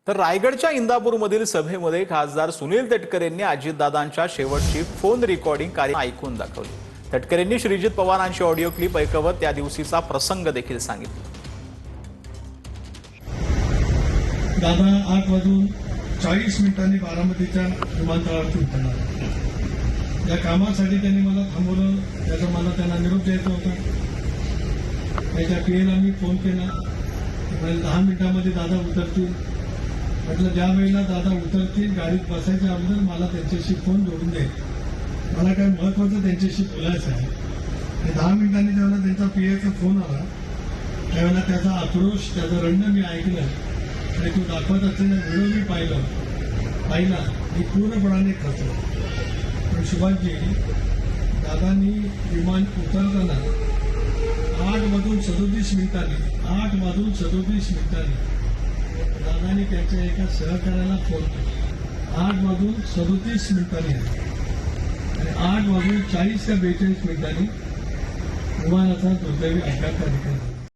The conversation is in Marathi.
तर रायगडच्या इंदापूरमधील सभेमध्ये खासदार सुनील तटकरेंनी अजितदादांच्या शेवटची फोन रेकॉर्डिंग कार्य ऐकून दाखवली। तटकरेंनी श्रीजित पवारांची ऑडिओ क्लिप ऐकवत त्या दिवशीचा प्रसंग देखील सांगितला। दादा 8:40 बारामतीच्या विमानतळावरती उतरणार। या कामासाठी त्यांनी मला थांबवलं। त्याचा मला त्यांना निरोप द्यायचा होता। त्याच्या पीएला मी फोन केला। 10 मिनिटांमध्ये दादा उतरतील। म्हटलं ज्या वेळेला दादा उतरतील गाडीत बसायच्या अगोदर मला त्यांच्याशी फोन जोडून दे, मला काय महत्वाचं त्यांच्याशी बोलायचं आहे। 10 मिनिटांनी जेव्हा त्यांचा पीएचा फोन आला त्यावेळेला त्याचा आक्रोश, त्याचं रडणं मी ऐकलं आणि तो दाखवत असलेला व्हिडिओ मी पाहिला। मी पूर्णपणाने खचलो। पण सुभाषजी, दादांनी विमान उतरताना 8:37 मिनिटांनी दादांनी त्यांच्या एका सहकार्याला फोन केला। 8:37 मिनिटांनी आणि 8:40 का 42 मिनिटांनी विमानाचा दुर्दैवी अपघात झाला।